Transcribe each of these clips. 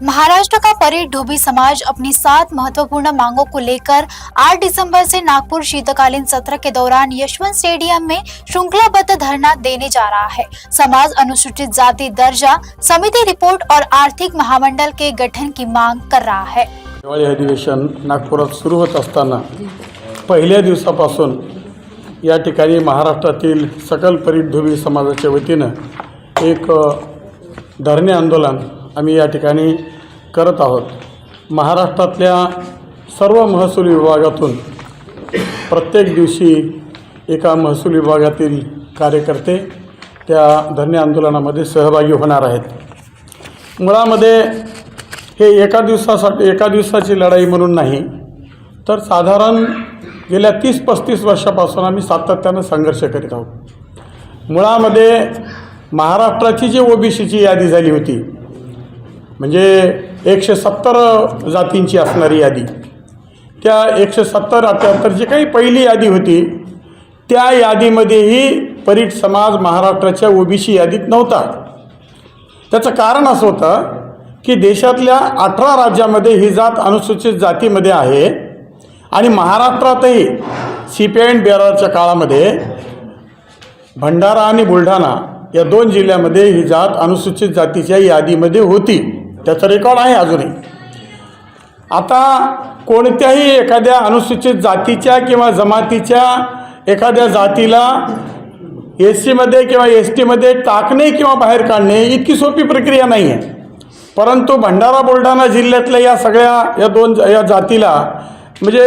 महाराष्ट्र का परेड धोबी समाज अपनी 7 महत्वपूर्ण मांगों को लेकर 8 दिसंबर से नागपुर शीतकालीन सत्र के दौरान यशवंत स्टेडियम में श्रृंखलाबद्ध धरना देने जा रहा है। समाज अनुसूचित जाति दर्जा समिति रिपोर्ट और आर्थिक महामंडल के गठन की मांग कर रहा है। हिवाळी अधिवेशन नागपुरात सुरू होत असताना पहिल्या दिवसापासून या ठिकाणी महाराष्ट्रातील सकल परेड धोबी समाजाच्या वतीनं एक धरणे आंदोलन आम्ही या ठिकाणी करत आहोत। महाराष्ट्रातल्या सर्व महसूल विभागातून प्रत्येक दिवशी एका महसूल विभागातील कार्यकर्ते त्या धरणे आंदोलनामध्ये सहभागी होणार आहेत। मुळामध्ये हे एका दिवसाची लढाई म्हणून नाही, तर साधारण गेल्या 30-35 वर्षापासून आम्ही सातत्यानं संघर्ष करीत आहोत। मुळामध्ये महाराष्ट्राची जी ओबीसीची यादी झाली होती, म्हणजे 170 जातींची असणारी यादी, त्या 170-78 जी काही पहिली यादी होती त्या यादीमध्येही परीट समाज महाराष्ट्राच्या ओबीसी यादीत नव्हता। त्याचं कारण असं होतं की देशातल्या 18 राज्यामध्ये ही जात अनुसूचित जातीमध्ये आहे आणि महाराष्ट्रातही CPI बेरारच्या काळामध्ये भंडारा आणि बुलढाणा या 2 जिल्ह्यामध्ये ही जात अनुसूचित जातीच्या यादीमध्ये होती। त्याचा रेकॉर्ड आहे अजूनही। आता कोणत्याही एखाद्या अनुसूचित जातीच्या किंवा जमातीच्या एखाद्या जातीला SC मध्ये किंवा ST मध्ये टाकणे किंवा बाहेर काढणे इतकी सोपी प्रक्रिया नाही आहे। परंतु भंडारा बुलढाणा जिल्ह्यातल्या या सगळ्या या जातीला म्हणजे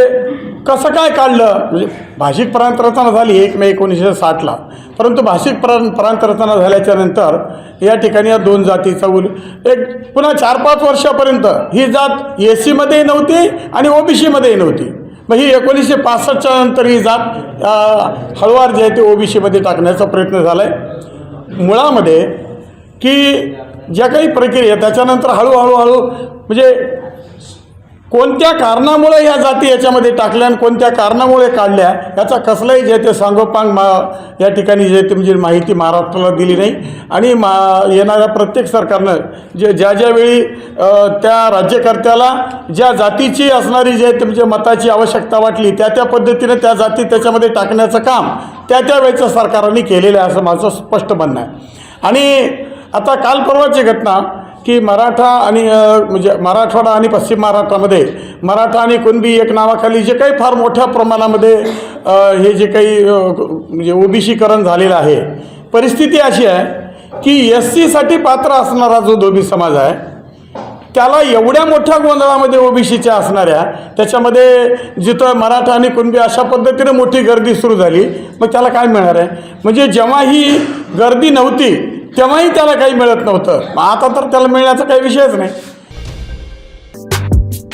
कसं काय काढलं, म्हणजे भाषिक प्रांतरचना झाली 1 मे 1960ला, परंतु भाषिक प्रांतरचना झाल्याच्या नंतर या ठिकाणी या 2 जातीचा पुन्हा 4-5 वर्षापर्यंत ही जात SC मध्येही नव्हती आणि OBC मध्येही नव्हती। मग ही 1965च्या नंतर ही जात हळूवार जी आहे ती OBC मध्ये टाकण्याचा प्रयत्न झाला आहे। मुळामध्ये की ज्या काही प्रक्रिया त्याच्यानंतर हळूहळू म्हणजे कोणत्या कारणामुळे या जाती याच्यामध्ये टाकल्या आणि कोणत्या कारणामुळे काढल्या याचा कसलाही जे ते सांगोपांग या ठिकाणी जे ते म्हणजे माहिती महाराष्ट्राला दिली नाही। आणि येणाऱ्या प्रत्येक सरकारनं ज्यावेळी त्या राज्यकर्त्याला ज्या जातीची असणारी जे ते म्हणजे मताची आवश्यकता वाटली त्या पद्धतीने त्या जाती त्याच्यामध्ये टाकण्याचं काम त्या वेळेच्या सरकारने केलेलं आहे असं माझं स्पष्ट म्हणणं आहे। आणि आता काल परवाची घटना की मराठा आणि म्हणजे मराठवाडा आणि पश्चिम महाराष्ट्रामध्ये मराठा आणि कुणबी एक नावाखाली जे काही फार मोठ्या प्रमाणामध्ये हे जे काही म्हणजे ओबीसीकरण झालेलं आहे, परिस्थिती अशी आहे की SC साठी पात्र असणारा जो धोबी समाज आहे त्याला एवढ्या मोठ्या गोंधळामध्ये ओबीसीच्या असणाऱ्या त्याच्यामध्ये जिथं मराठा आणि कुणबी अशा पद्धतीने मोठी गर्दी सुरू झाली, मग त्याला काय मिळणार आहे? म्हणजे जेव्हा ही गर्दी नव्हती तेव्हाही त्याला काही मिळत नव्हतं, आता तर त्याला मिळण्याचा काही विषयच नाही।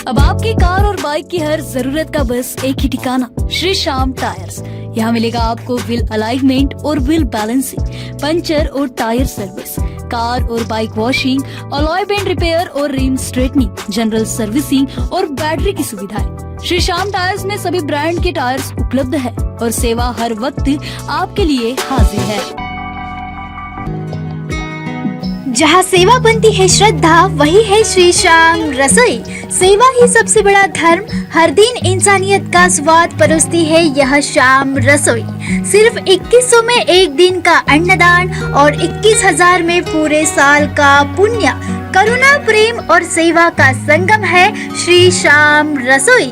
अब आपकी कार और बाइक की हर जरूरत का बस एक ही ठिकाना, श्री श्याम टायर्स। यहाँ मिलेगा आपको व्हील अलाइनमेंट और व्हील बैलेंसिंग, पंचर और टायर सर्विस, कार और bike washing, alloy bend repair और रिम स्ट्रेटनिंग, जनरल सर्विसिंग और बैटरी की सुविधाएं। श्री श्याम टायर्स में सभी ब्रांड के टायर्स उपलब्ध है और सेवा हर वक्त आपके लिए हाजिर है। जहाँ सेवा बनती है श्रद्धा, वही है श्री श्याम रसोई। सेवा ही सबसे बड़ा धर्म, हर दिन इंसानियत का स्वाद परोसती है यह श्याम रसोई। सिर्फ 2100 में एक दिन का अन्नदान और 21,000 में पूरे साल का पुण्य। करुणा, प्रेम और सेवा का संगम है श्री श्याम रसोई।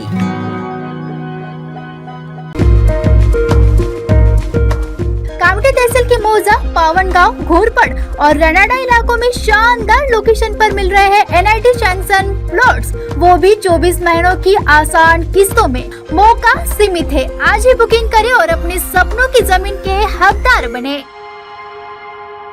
कामठी तहसील के मौजा, पावनगांव, घोरपड़ और रनाडा इलाकों में शानदार लोकेशन पर मिल रहे हैं NIT सैंक्शन प्लॉट्स, वो भी 24 महीनों की आसान किस्तों में। मौका सीमित है, आज ही बुकिंग करें और अपने सपनों की जमीन के हकदार बने।